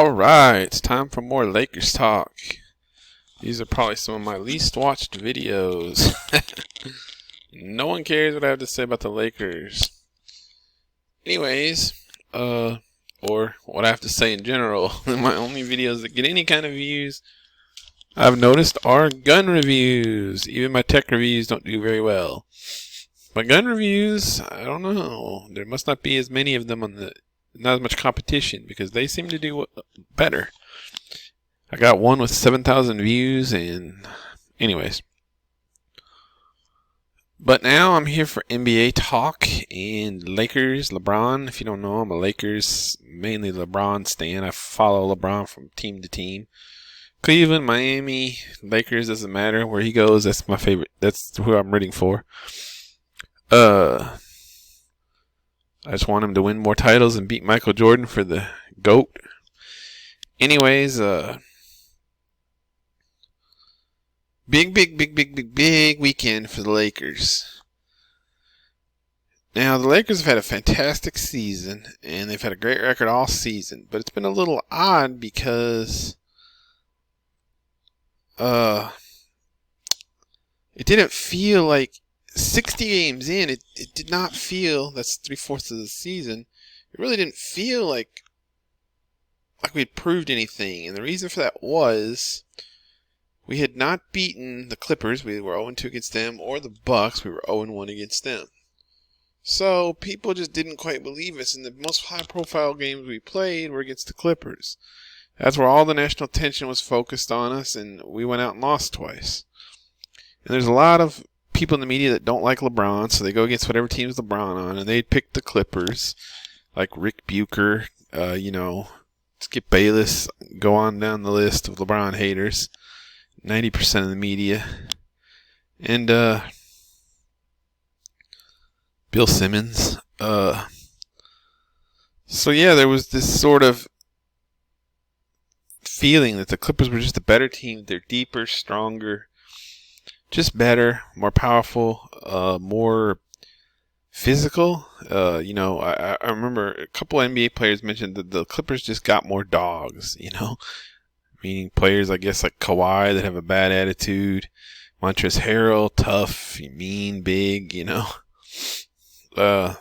Alright, it's time for more Lakers talk. These are probably some of my least watched videos. No one cares what I have to say about the Lakers. Anyways, or what I have to say in general. My only videos that get any kind of views, I've noticed, are gun reviews. Even my tech reviews don't do very well. But gun reviews, I don't know. There must not be as many of them not as much competition, because they seem to do better. I got one with 7,000 views, and anyways. But now I'm here for NBA talk and Lakers, LeBron. If you don't know, I'm a Lakers, mainly LeBron stan. I follow LeBron from team to team. Cleveland, Miami, Lakers, doesn't matter where he goes. That's my favorite. That's who I'm rooting for. I just want him to win more titles and beat Michael Jordan for the GOAT. Anyways, big weekend for the Lakers. Now, the Lakers have had a fantastic season, and they've had a great record all season. But it's been a little odd because it didn't feel like 60 games in, it did not feel, that's 3/4 of the season, it really didn't feel like we'd proved anything. And the reason for that was we had not beaten the Clippers. We were 0-2 against them, or the Bucks. We were 0-1 against them. So people just didn't quite believe us, and the most high-profile games we played were against the Clippers. That's where all the national attention was focused on us, and we went out and lost twice. And there's a lot of people in the media that don't like LeBron, so they go against whatever team's LeBron on, and they pick the Clippers, like Rick Bucher, Skip Bayless, go on down the list of LeBron haters. 90% of the media. And Bill Simmons. So yeah, there was this sort of feeling that the Clippers were just a better team. They're deeper, stronger, just better, more powerful, more physical. I remember a couple NBA players mentioned that the Clippers just got more dogs, meaning players, I guess, like Kawhi that have a bad attitude, Montrezl Harrell, tough, mean, big, Well,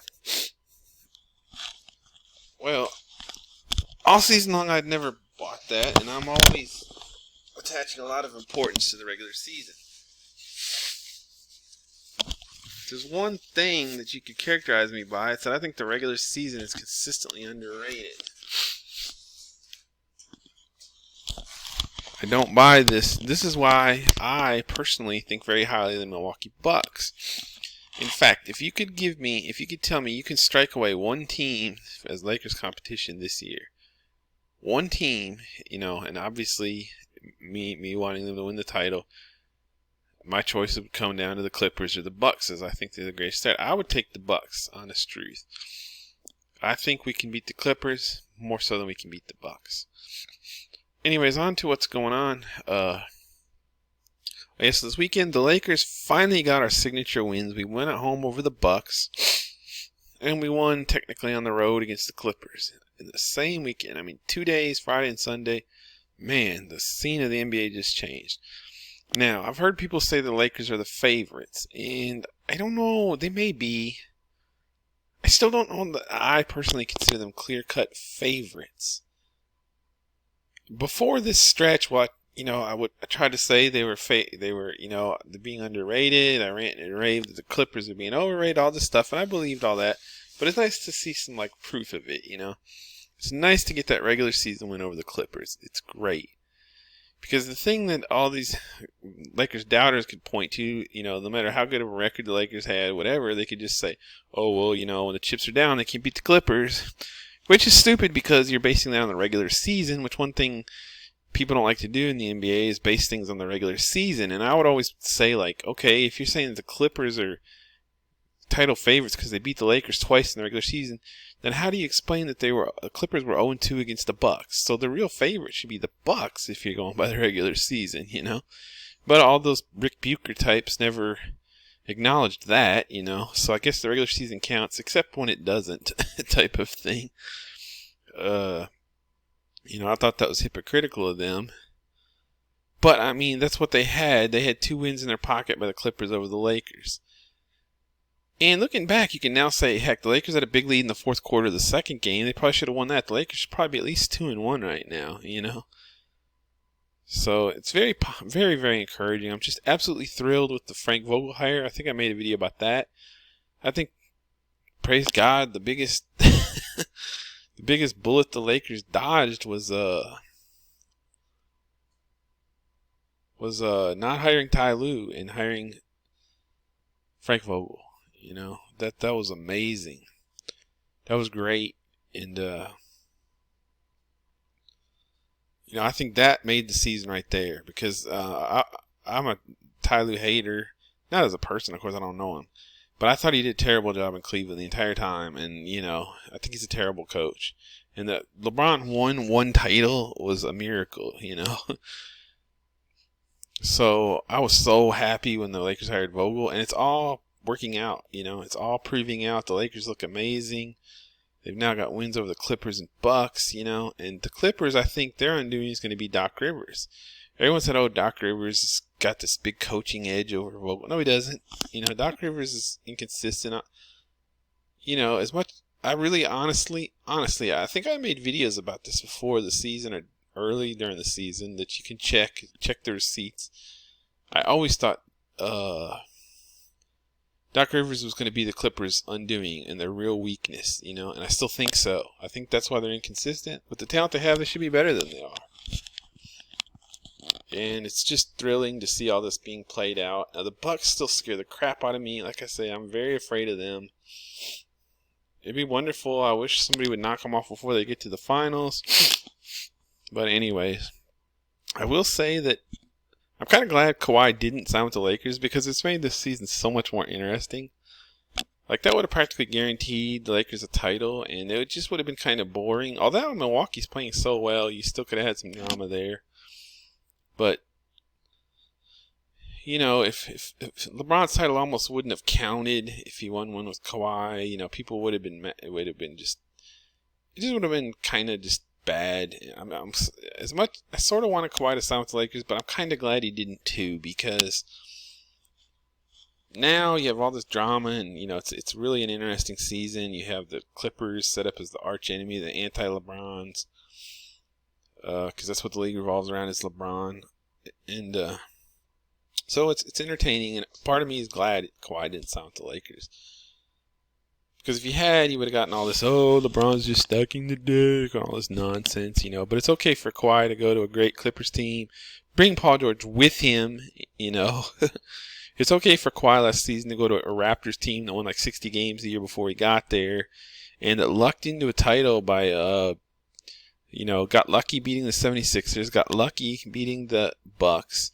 all season long I'd never bought that, and I'm always attaching a lot of importance to the regular season. There's one thing that you could characterize me by, it's that I think the regular season is consistently underrated. I don't buy this. This is why I personally think very highly of the Milwaukee Bucks. In fact, if you could tell me you can strike away one team as Lakers competition this year, one team, and obviously me wanting them to win the title, my choice would come down to the Clippers or the Bucks, as I think they're the greatest threat. I would take the Bucks, honest truth. I think we can beat the Clippers more so than we can beat the Bucks. Anyways, on to what's going on. I guess this weekend the Lakers finally got our signature wins. We went at home over the Bucks, and we won technically on the road against the Clippers. In the same weekend, 2 days, Friday and Sunday, man, the scene of the NBA just changed. Now, I've heard people say the Lakers are the favorites, and I don't know, they may be. I still don't know that I personally consider them clear-cut favorites. Before this stretch, I tried to say they were they're being underrated. I ranted and raved that the Clippers are being overrated, all this stuff, and I believed all that. But it's nice to see some proof of it, It's nice to get that regular season win over the Clippers. It's great. Because the thing that all these Lakers doubters could point to, no matter how good of a record the Lakers had, whatever, they could just say, oh, well, when the chips are down, they can't beat the Clippers. Which is stupid because you're basing that on the regular season, which one thing people don't like to do in the NBA is base things on the regular season. And I would always say, okay, if you're saying that the Clippers are title favorites because they beat the Lakers twice in the regular season, then how do you explain that the Clippers were 0-2 against the Bucks? So the real favorite should be the Bucks if you're going by the regular season, But all those Rick Bucher types never acknowledged that, So I guess the regular season counts, except when it doesn't, type of thing. I thought that was hypocritical of them. But, I mean, that's what they had. They had 2 wins in their pocket by the Clippers over the Lakers. And looking back, you can now say, heck, the Lakers had a big lead in the fourth quarter of the second game. They probably should have won that. The Lakers should probably be at least 2-1 right now, So it's very, very, very encouraging. I'm just absolutely thrilled with the Frank Vogel hire. I think I made a video about that. I think, praise God, the biggest the biggest bullet the Lakers dodged was not hiring Ty Lue and hiring Frank Vogel. That was amazing. That was great. And I think that made the season right there, because I'm a Ty Lue hater. Not as a person, of course, I don't know him. But I thought he did a terrible job in Cleveland the entire time. And, I think he's a terrible coach. And that LeBron won 1 title was a miracle, So I was so happy when the Lakers hired Vogel. And it's all working out, It's all proving out. The Lakers look amazing. They've now got wins over the Clippers and Bucks, And the Clippers, I think their undoing is going to be Doc Rivers. Everyone said, Doc Rivers has got this big coaching edge over Vogel. No, he doesn't. Doc Rivers is inconsistent. As much, I really honestly, I think I made videos about this before the season or early during the season that you can check the receipts. I always thought Doc Rivers was going to be the Clippers' undoing and their real weakness, and I still think so. I think that's why they're inconsistent. With the talent they have, they should be better than they are. And it's just thrilling to see all this being played out. Now, the Bucks still scare the crap out of me. Like I say, I'm very afraid of them. It'd be wonderful. I wish somebody would knock them off before they get to the finals. But anyways, I will say that I'm kind of glad Kawhi didn't sign with the Lakers, because it's made this season so much more interesting. Like, that would have practically guaranteed the Lakers a title, and it just would have been kind of boring. Although Milwaukee's playing so well, you still could have had some drama there. But, if LeBron's title almost wouldn't have counted if he won one with Kawhi, people would have been, it would have been just, it just would have been kind of just bad. As much, I sort of wanted Kawhi to sign with the Lakers, but I'm kind of glad he didn't too, because now you have all this drama, and it's really an interesting season. You have the Clippers set up as the arch enemy, the anti-LeBrons, because that's what the league revolves around, is LeBron, and so it's entertaining. And part of me is glad Kawhi didn't sign with the Lakers, because if he had, he would have gotten all this, LeBron's just stacking the deck, all this nonsense, But it's okay for Kawhi to go to a great Clippers team, bring Paul George with him, It's okay for Kawhi last season to go to a Raptors team that won like 60 games the year before he got there, and that lucked into a title by, got lucky beating the 76ers, got lucky beating the Bucks,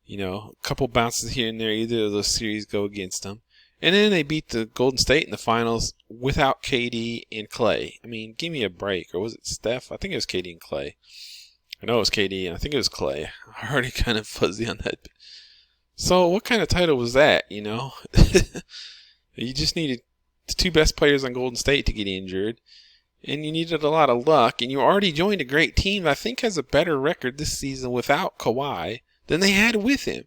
a couple bounces here and there, either of those series go against them. And then they beat the Golden State in the finals without KD and Clay. I mean, give me a break. Or was it Steph? I think it was KD and Clay. I know it was KD, and I think it was Clay. I'm already kind of fuzzy on that. So what kind of title was that, You just needed the 2 best players on Golden State to get injured. And you needed a lot of luck. And you already joined a great team that I think has a better record this season without Kawhi than they had with him.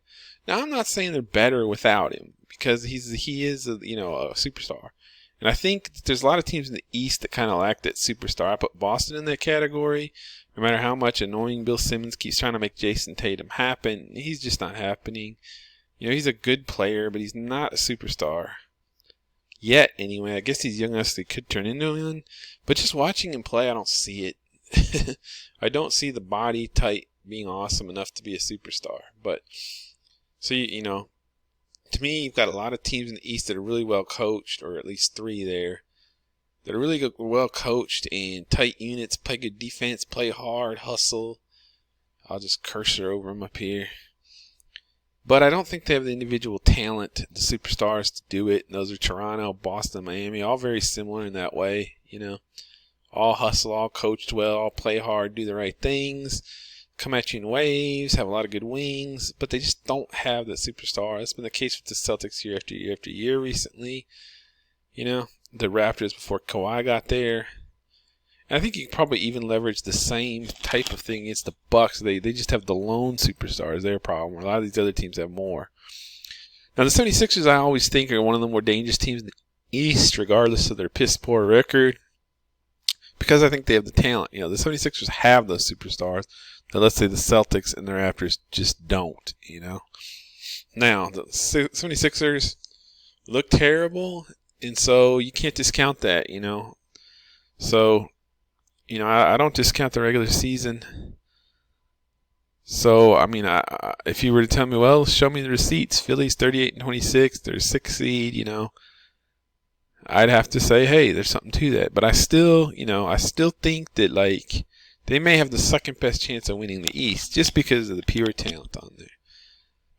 Now, I'm not saying they're better without him, because he is a superstar. And I think there's a lot of teams in the East that kind of lack that superstar. I put Boston in that category. No matter how much annoying Bill Simmons keeps trying to make Jason Tatum happen, he's just not happening. He's a good player, but he's not a superstar. Yet, anyway. I guess he's young enough so he could turn into one. But just watching him play, I don't see it. I don't see the body type being awesome enough to be a superstar. But, so, to me, you've got a lot of teams in the East that are really well coached, or at least 3 there, that are really well coached and tight units, play good defense, play hard, hustle. I'll just cursor over them up here. But I don't think they have the individual talent, the superstars, to do it. And those are Toronto, Boston, Miami, all very similar in that way, All hustle, all coached well, all play hard, do the right things, come at you in waves, have a lot of good wings, but they just don't have that superstar. That's been the case with the Celtics year after year after year recently. The Raptors before Kawhi got there. And I think you can probably even leverage the same type of thing against the Bucks. They just have the lone superstars. Their problem. Where a lot of these other teams have more. Now the 76ers, I always think, are one of the more dangerous teams in the East, regardless of their piss poor record, because I think they have the talent. The 76ers have those superstars that, let's say, the Celtics and the Raptors just don't. Now the 76ers look terrible, and so you can't discount that. So I don't discount the regular season. So, if you were to tell me, well, show me the receipts. Philly's 38-26. They're 6th seed, I'd have to say, hey, there's something to that. But I still think that, like, they may have the second best chance of winning the East just because of the pure talent on there.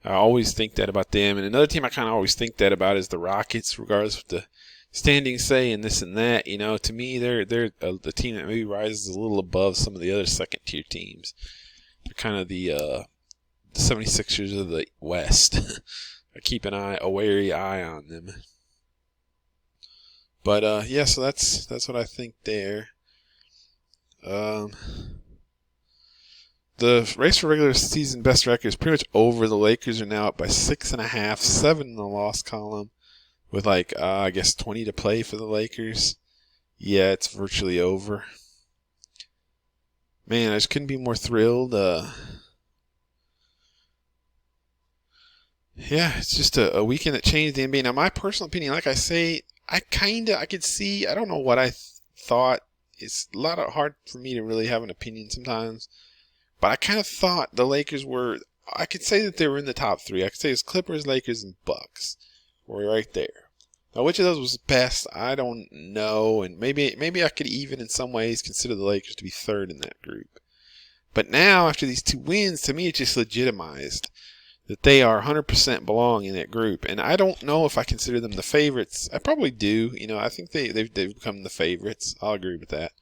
I always think that about them. And another team I kind of always think that about is the Rockets, regardless of what the standings say and this and that. To me, they're the team that maybe rises a little above some of the other second-tier teams. They're kind of the 76ers of the West. I keep a wary eye on them. But so that's what I think there. The race for regular season best record is pretty much over. The Lakers are now up by 6.5, 7 in the loss column, with 20 to play for the Lakers. Yeah, it's virtually over. Man, I just couldn't be more thrilled. It's just a weekend that changed the NBA. Now, my personal opinion, like I say, I could see, I don't know what I thought. It's a lot hard for me to really have an opinion sometimes. But I kind of thought the Lakers I could say that they were in the top 3. I could say it was Clippers, Lakers, and Bucks. We're right there. Now, which of those was best, I don't know. And maybe I could even in some ways consider the Lakers to be third in that group. But now, after these 2 wins, to me it just legitimized that they are 100% belong in that group. And I don't know if I consider them the favorites. I probably do. I think they've become the favorites. I'll agree with that.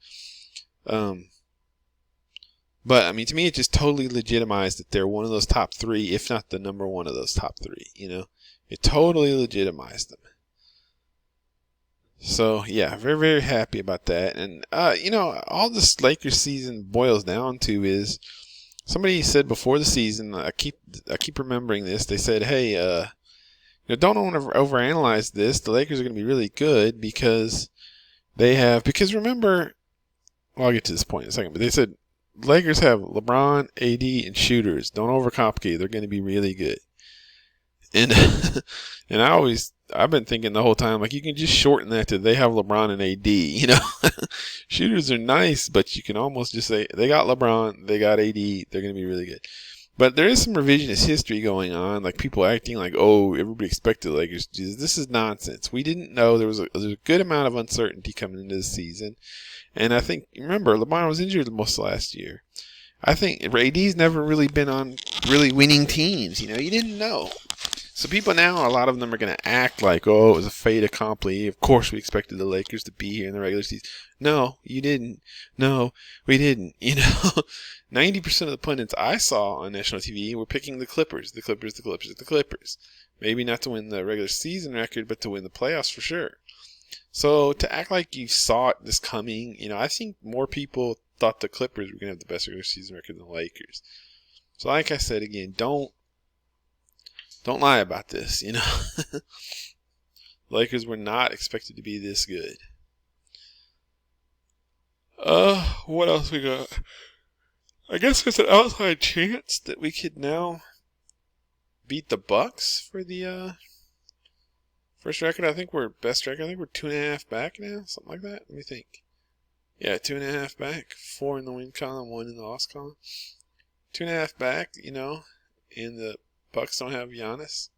But, to me, it just totally legitimized that they're one of those top 3, if not the number one of those top 3, It totally legitimized them. So, yeah, very, very happy about that. And, all this Lakers season boils down to is somebody said before the season, I keep remembering this, they said, hey, don't overanalyze this. The Lakers are going to be really good because remember, well, I'll get to this point in a second, but they said, Lakers have LeBron, AD, and shooters. Don't overcomplicate. They're going to be really good. And and I've been thinking the whole time, you can just shorten that to they have LeBron and AD, Shooters are nice, but you can almost just say they got LeBron, they got AD, they're going to be really good. But there is some revisionist history going on, like people acting like, oh, everybody expected the Lakers to do this. This is nonsense. We didn't know. There was a good amount of uncertainty coming into the season. And I think, remember, LeBron was injured most of last year. I think AD's never really been on really winning teams. You didn't know. So people now, a lot of them are going to act like, oh, it was a fait accompli. Of course we expected the Lakers to be here in the regular season. No, you didn't. No, we didn't. 90% of the pundits I saw on national TV were picking the Clippers. Maybe not to win the regular season record, but to win the playoffs for sure. So to act like you saw this coming, I think more people thought the Clippers were going to have the best regular season record than the Lakers. So like I said again, don't lie about this, Lakers were not expected to be this good. What else we got? I guess there's an outside chance that we could now beat the Bucks for the first record. I think we're best record. I think we're 2.5 back now, something like that. Let me think. Yeah, 2.5 back. 4 in the win column, 1 in the loss column. 2.5 back, and the Bucks don't have Giannis.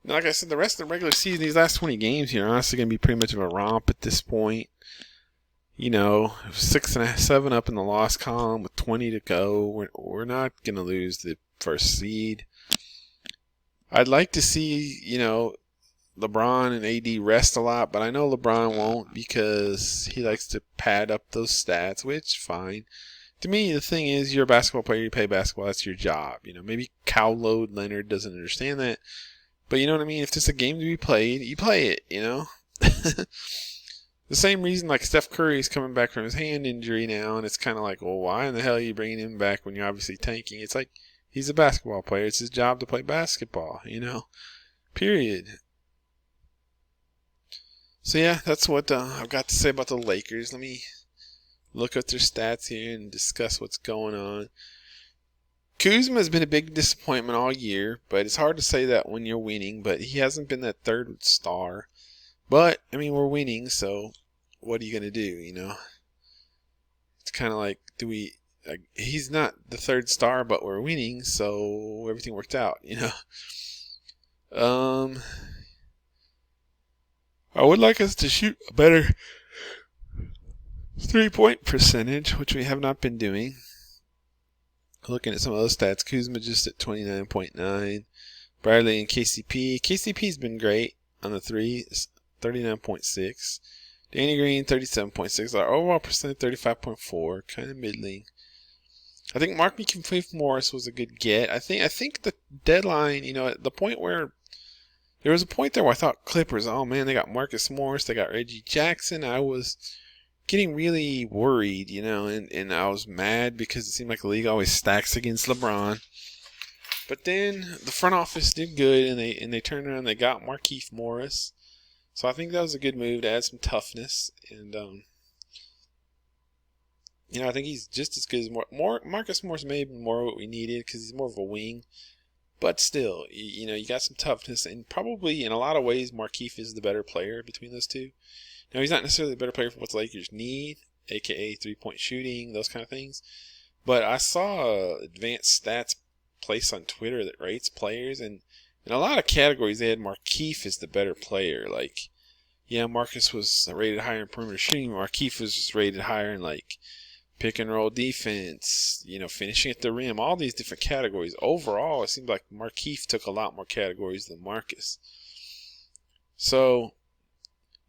Like I said, the rest of the regular season, these last 20 games here, are honestly going to be pretty much of a romp at this point. 6 and 7 up in the loss column with 20 to go. We're not going to lose the first seed. I'd like to see, LeBron and AD rest a lot, but I know LeBron won't because he likes to pad up those stats, which, fine. To me, the thing is, you're a basketball player, you play basketball, that's your job. Maybe cow load Leonard doesn't understand that. But you know what I mean? If there's a game to be played, you play it, The same reason like Steph Curry's coming back from his hand injury now, and it's kind of like, well, why in the hell are you bringing him back when you're obviously tanking? It's like he's a basketball player. It's his job to play basketball, period. So yeah, that's what I've got to say about the Lakers. Let me look at their stats here and discuss what's going on. Kuzma has been a big disappointment all year, but it's hard to say that when you're winning, but he hasn't been that third star. But, I mean, we're winning, so what are you going to do, It's kind of like, he's not the third star, but we're winning, so everything worked out, I would like us to shoot a better 3-point percentage, which we have not been doing. Looking at some of those stats, Kuzma just at 29.9. Bradley and KCP. KCP's been great on the three, 39.6. Danny Green, 37.6. Our overall percentage, 35.4. Kind of middling. I think Markieff Morris was a good get. I think the deadline, at the point where there was a point there where I thought Clippers, oh man, they got Marcus Morris, they got Reggie Jackson. I was getting really worried, and I was mad because it seemed like the league always stacks against LeBron. But then the front office did good, and they turned around and they got Markieff Morris. So I think that was a good move to add some toughness, and I think he's just as good as Marcus Morris. May have been more what we needed because he's more of a wing, but still, you got some toughness, and probably in a lot of ways Markieff is the better player between those two. Now he's not necessarily the better player for what the Lakers need, aka 3-point shooting, those kind of things. But I saw advanced stats place on Twitter that rates players, and in a lot of categories, they had Markieff as the better player. Like, yeah, Marcus was rated higher in perimeter shooting. Markieff was just rated higher in, like, pick and roll defense, finishing at the rim, all these different categories. Overall, it seemed like Markieff took a lot more categories than Marcus. So,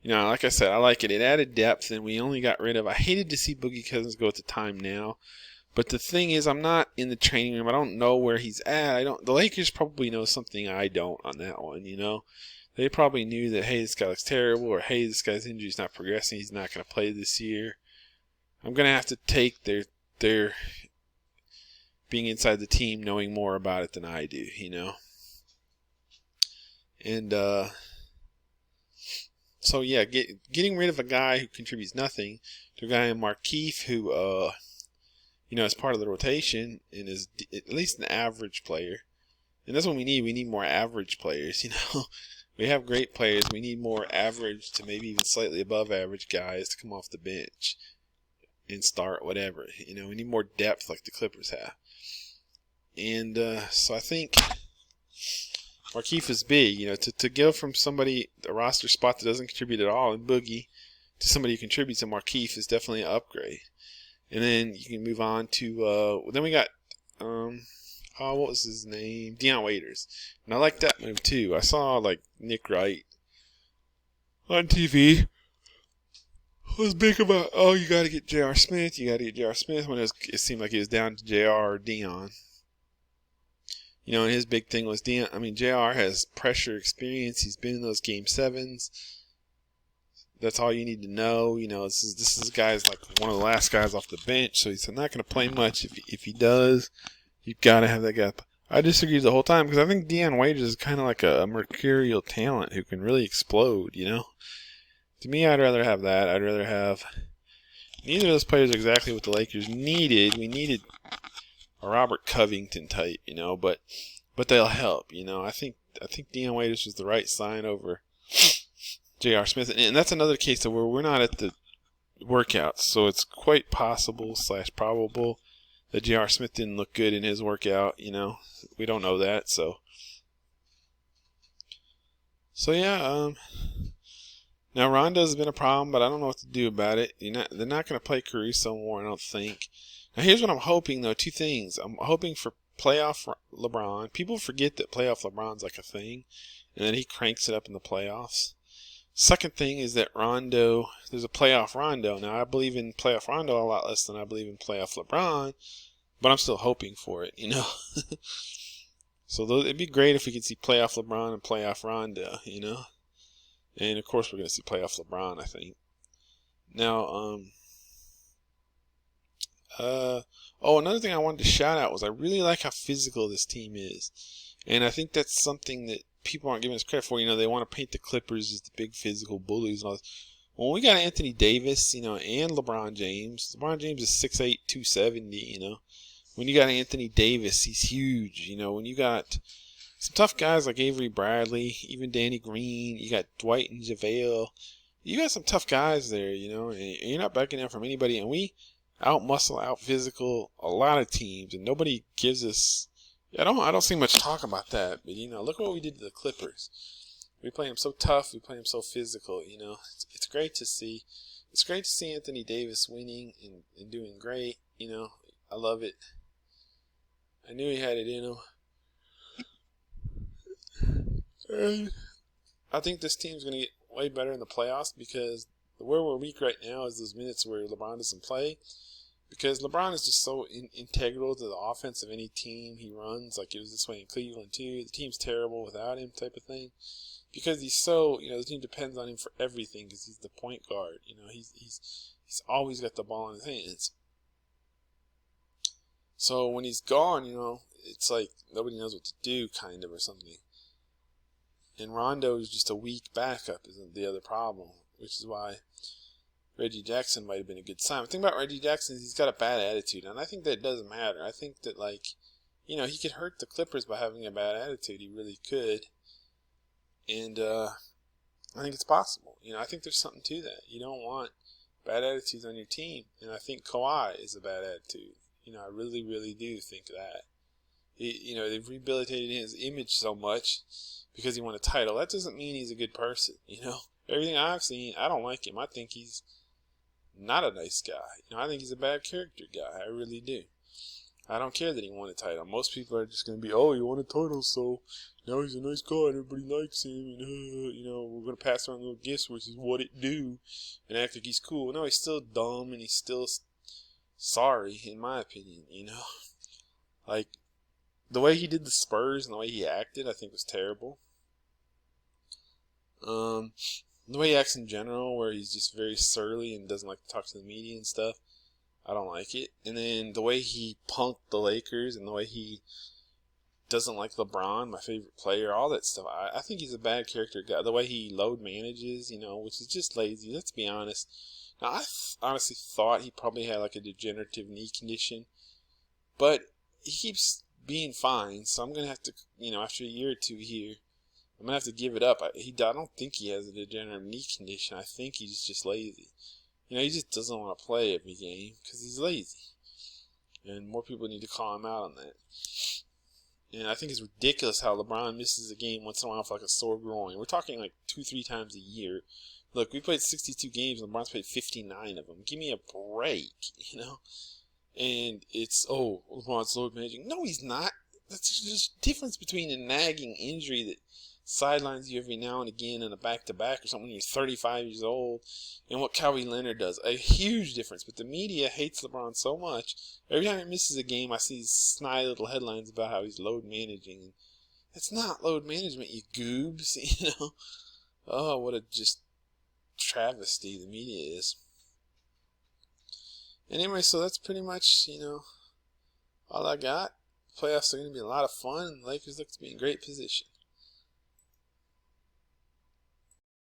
like I said, I like it. It added depth, and we only got rid of. I hated to see Boogie Cousins go at the time now. But the thing is, I'm not in the training room. I don't know where he's at. The Lakers probably know something I don't on that one, They probably knew that, hey, this guy looks terrible, or hey, this guy's injury's not progressing. He's not going to play this year. I'm going to have to take their being inside the team knowing more about it than I do, And, so, yeah, getting rid of a guy who contributes nothing to a guy in Markieff who, as part of the rotation and is at least an average player. And that's what we need. We need more average players, We have great players. We need more average to maybe even slightly above average guys to come off the bench and start whatever. We need more depth like the Clippers have. And so I think Markieff is big, to go from somebody, a roster spot that doesn't contribute at all in Boogie, to somebody who contributes in Markieff is definitely an upgrade. And then you can move on to, then we got, what was his name? Dion Waiters. And I like that move too. I saw like Nick Wright on TV was big about, you got to get J.R. Smith. You got to get J.R. Smith when it seemed like he was down to J.R. or Dion. And his big thing was J.R. has pressure experience. He's been in those Game 7s. That's all you need to know. This is guy's like one of the last guys off the bench, so he's not going to play much. If he does, you've got to have that guy. I disagreed the whole time because I think Dion Waiters is kind of like a mercurial talent who can really explode, To me, I'd rather have that. I'd rather have... Neither of those players are exactly what the Lakers needed. We needed a Robert Covington type, but they'll help, I think Dion Waiters was the right sign over J.R. Smith. And that's another case of where we're not at the workouts, so it's quite possible / probable that J.R. Smith didn't look good in his workout, We don't know that, so yeah, now Rondo's been a problem, but I don't know what to do about it. They're not going to play Caruso more, I don't think. Now here's what I'm hoping, though, two things. I'm hoping for playoff LeBron. People forget that playoff LeBron's like a thing, and then he cranks it up in the playoffs. Second thing is that Rondo, there's a playoff Rondo. Now, I believe in playoff Rondo a lot less than I believe in playoff LeBron, but I'm still hoping for it, So it'd be great if we could see playoff LeBron and playoff Rondo, And, of course, we're going to see playoff LeBron, I think. Now, another thing I wanted to shout out was I really like how physical this team is. And I think that's something that people aren't giving us credit for. They want to paint the Clippers as the big physical bullies and all this. When we got Anthony Davis, and LeBron James. LeBron James is 6'8", 270, When you got Anthony Davis, he's huge. When you got some tough guys like Avery Bradley, even Danny Green, you got Dwight and JaVale. You got some tough guys there, and you're not backing down from anybody. And we out-muscle, out-physical a lot of teams, and nobody gives us... I don't see much talk about that, but, look what we did to the Clippers. We play them so tough, we play them so physical, It's great to see. It's great to see Anthony Davis winning and doing great, I love it. I knew he had it in him. And I think this team's going to get way better in the playoffs because where we're weak right now is those minutes where LeBron doesn't play. Because LeBron is just so integral to the offense of any team he runs. Like it was this way in Cleveland too. The team's terrible without him, type of thing. Because he's so, the team depends on him for everything. Because he's the point guard. He's always got the ball in his hands. So when he's gone, it's like nobody knows what to do, kind of, or something. And Rondo is just a weak backup, isn't the other problem, which is why Reggie Jackson might have been a good sign. The thing about Reggie Jackson is he's got a bad attitude, and I think that doesn't matter. I think that, he could hurt the Clippers by having a bad attitude. He really could. And I think it's possible. I think there's something to that. You don't want bad attitudes on your team, and I think Kawhi is a bad attitude. I really, really do think that. They've rehabilitated his image so much because he won a title. That doesn't mean he's a good person, Everything I've seen, I don't like him. I think he's not a nice guy. I think he's a bad character guy. I really do. I don't care that he won a title. Most people are just going to be, oh, he won a title, so now he's a nice guy and everybody likes him. And, we're going to pass around little gifts, which is what it do, and act like he's cool. No, he's still dumb and he's still sorry, in my opinion, Like, the way he did the Spurs and the way he acted, I think was terrible. The way he acts in general, where he's just very surly and doesn't like to talk to the media and stuff, I don't like it. And then the way he punked the Lakers and the way he doesn't like LeBron, my favorite player, all that stuff, I think he's a bad character guy. The way he load manages, which is just lazy, let's be honest. Now, I honestly thought he probably had like a degenerative knee condition, but he keeps being fine, so I'm going to have to, after a year or two here, I'm going to have to give it up. I don't think he has a degenerative knee condition. I think he's just lazy. He just doesn't want to play every game because he's lazy. And more people need to call him out on that. And I think it's ridiculous how LeBron misses a game once in a while for like a sore groin. We're talking like 2-3 times a year. Look, we played 62 games and LeBron's played 59 of them. Give me a break, And it's, LeBron's load managing. No, he's not. That's just a difference between a nagging injury that sidelines you every now and again in a back-to-back or something when you're 35 years old, and what Kawhi Leonard does. A huge difference. But the media hates LeBron so much. Every time he misses a game, I see these snide little headlines about how he's load managing. It's not load management, you goobs, Oh, what a just travesty the media is. And anyway, so that's pretty much, all I got. Playoffs are going to be a lot of fun, and the Lakers look to be in great position.